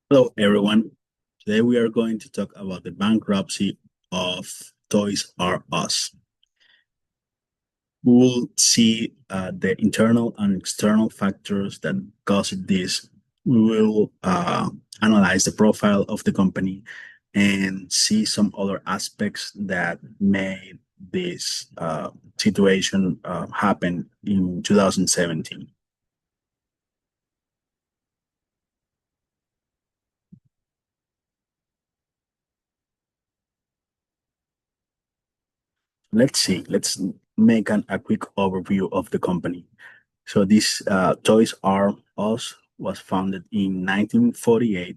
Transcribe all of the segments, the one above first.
Hello, everyone. Today we are going to talk about the bankruptcy of Toys R Us. We will see the internal and external factors that caused this. We will analyze the profile of the company and see some other aspects that made this situation happen in 2017. Let's see. Let's make a quick overview of the company. So this Toys R Us was founded in 1948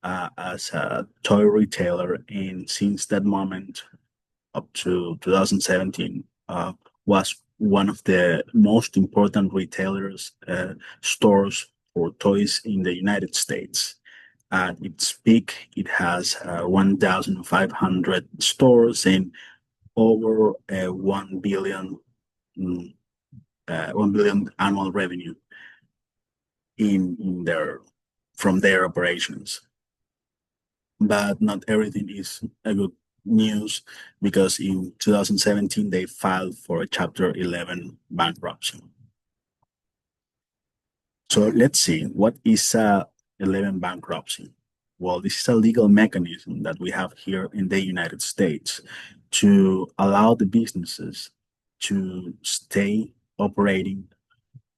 as a toy retailer, and since that moment up to 2017, was one of the most important retailers stores for toys in the United States. At its peak, it has 1,500 stores and over mm, 1 billion annual revenue in their from their operations. But not everything is a good news because in 2017 they filed for a Chapter 11 bankruptcy. So let's see, what is a 11 bankruptcy? Well, this is a legal mechanism that we have here in the United States to allow the businesses to stay operating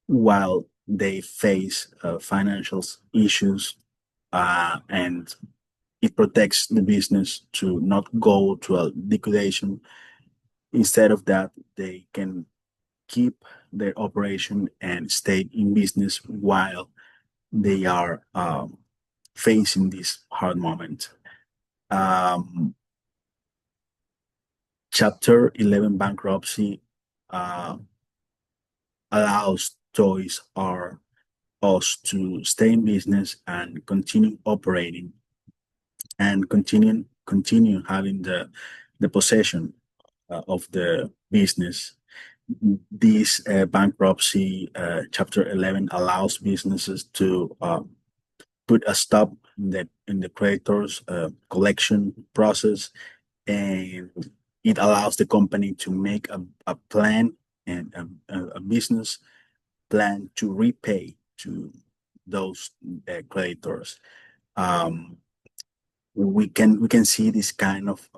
while they face financial issues, and it protects the business to not go to a liquidation. Instead of that, they can keep their operation and stay in business while they are facing this hard moment. Um, Chapter 11 bankruptcy uh, allows Toys R Us to stay in business and continue operating and continue having the possession of the business. This bankruptcy Chapter 11 allows businesses to put a stop in the creditors collection process, and it allows the company to make a plan and a business plan to repay to those creditors. Um, we can see this kind of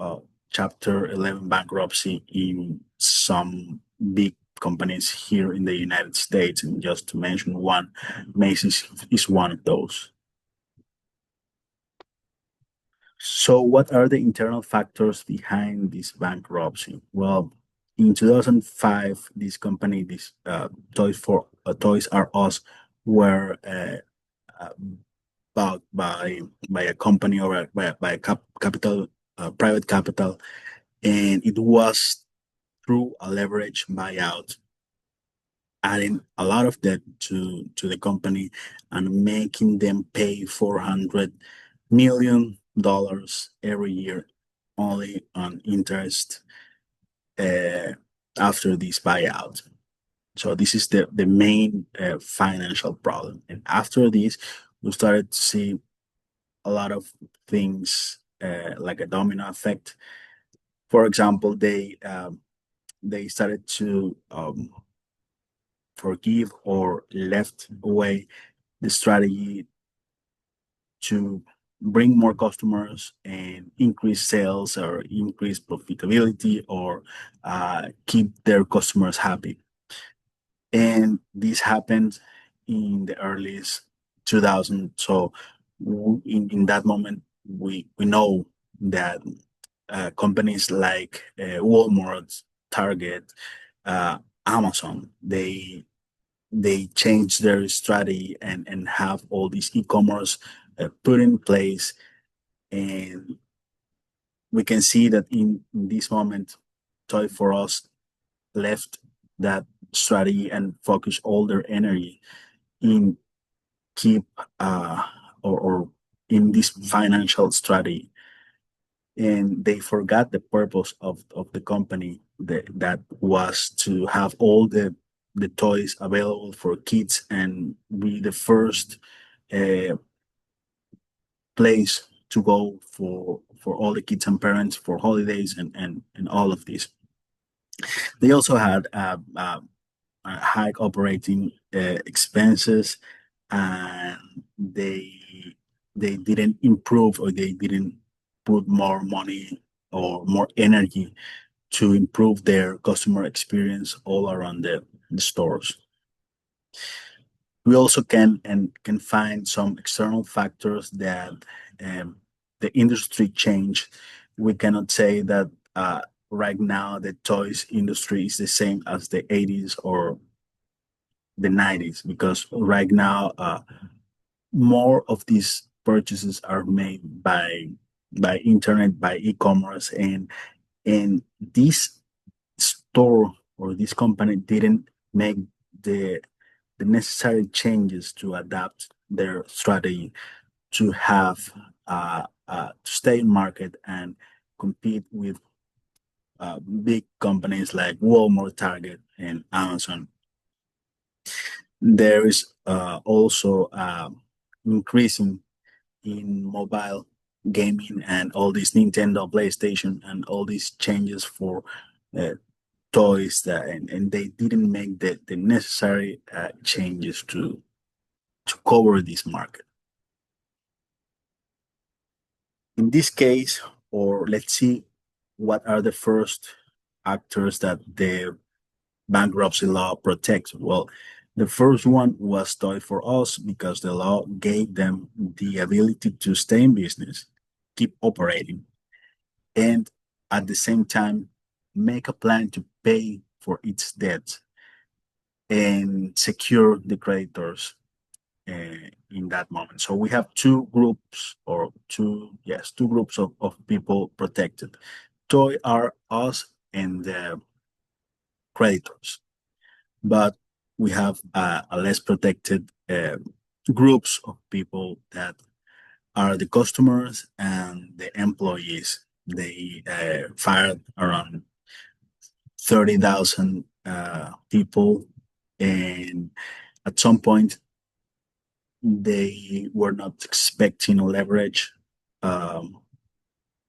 Chapter 11 bankruptcy in some big companies here in the United States, and just to mention one, Macy's is one of those. So, what are the internal factors behind this bankruptcy? Well, in 2005, this company, this Toys R Us, were uh, bought by a company or by a capital private capital, and it was through a leverage buyout, adding a lot of debt to the company and making them pay $400 million every year only on interest uh, after this buyout. So this is the main financial problem. And after this, we started to see a lot of things like a domino effect. For example, they started to forgive or left away the strategy to bring more customers and increase sales or increase profitability or keep their customers happy. And this happened in the early 2000s. So in that moment, we know that companies like Walmart, Target, uh, Amazon, they change their strategy and have all these e-commerce put in place. And we can see that in this moment, Toy for Us left that strategy and focus all their energy in keep or in this financial strategy, and they forgot the purpose of the company that was to have all the toys available for kids and be the first uh, place to go for all the kids and parents for holidays and all of this. They also had high operating expenses, and they didn't improve, or they didn't put more money or more energy to improve their customer experience all around the stores. We also can find some external factors that um, the industry changed. We cannot say that right now the toys industry is the same as the 80s or the 90s, because right now more of these purchases are made by internet, by e-commerce, and this store or this company didn't make the the necessary changes to adapt their strategy to have to stay in market and compete with big companies like Walmart, Target, and Amazon. There is also increasing in mobile gaming and all these Nintendo, PlayStation, and all these changes for uh, toys that, and they didn't make the necessary changes to cover this market. In this case, or let's see what are the first actors that the bankruptcy law protects. Well, the first one was Toy for Us, because the law gave them the ability to stay in business, keep operating, and at the same time make a plan to pay for its debts and secure the creditors in that moment. So we have two groups, or two groups of people protected. Toy are us and the creditors, but we have a less protected groups of people that are the customers and the employees. They fired around 30,000 people, and at some point they were not expecting a leverage um,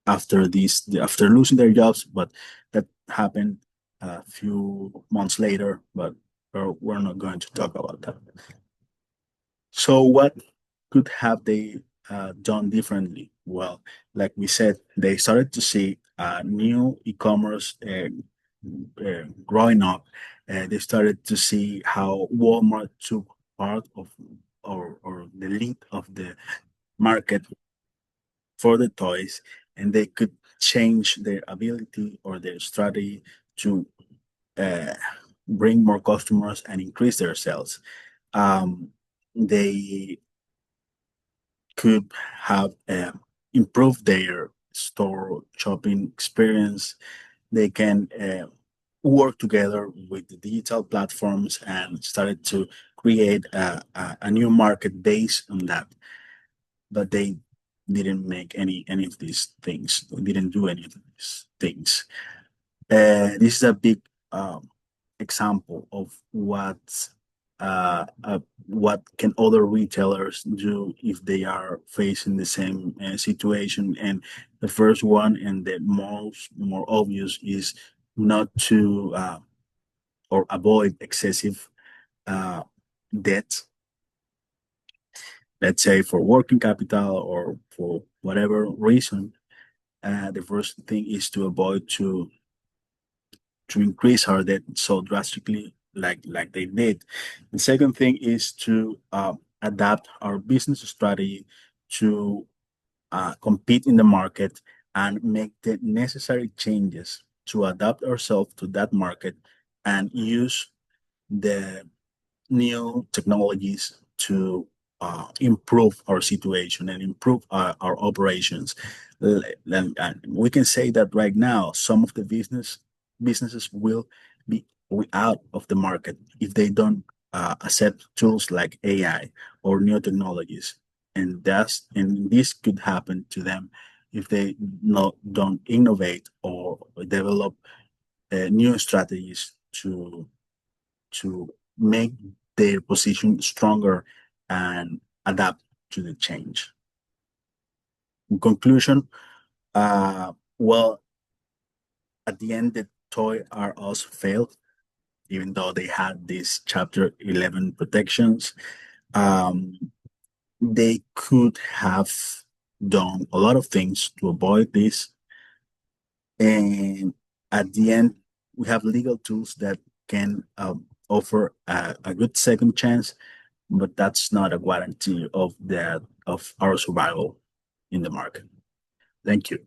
after losing their jobs, but that happened a few months later. But we're not going to talk about that. So what could have they done differently? Well, like we said, they started to see new e-commerce growing up. They started to see how Walmart took part of, or the lead of the market for the toys, and they could change their ability or their strategy to uh, bring more customers and increase their sales. They could have improved their store shopping experience. They can work together with the digital platforms and started to create a new market based on that. But they didn't make any of these things. They didn't do any of these things. This is a big example of what can other retailers do if they are facing the same situation. And the first one, and the more obvious, is not to or avoid excessive uh, debt. Let's say for working capital or for whatever reason. The first thing is to avoid to increase our debt so drastically like they did. The second thing is to adapt our business strategy to compete in the market and make the necessary changes to adapt ourselves to that market and use the new technologies to improve our situation and improve our operations. And we can say that right now, some of the businesses will be out of the market if they don't accept tools like AI or new technologies. And this could happen to them if they don't innovate or develop new strategies to make their position stronger and adapt to the change. In conclusion, well, at the end, the Toy R Us failed, even though they had these Chapter 11 protections. Um, they could have done a lot of things to avoid this. And at the end, we have legal tools that can offer a good second chance, but that's not a guarantee of our survival in the market. Thank you.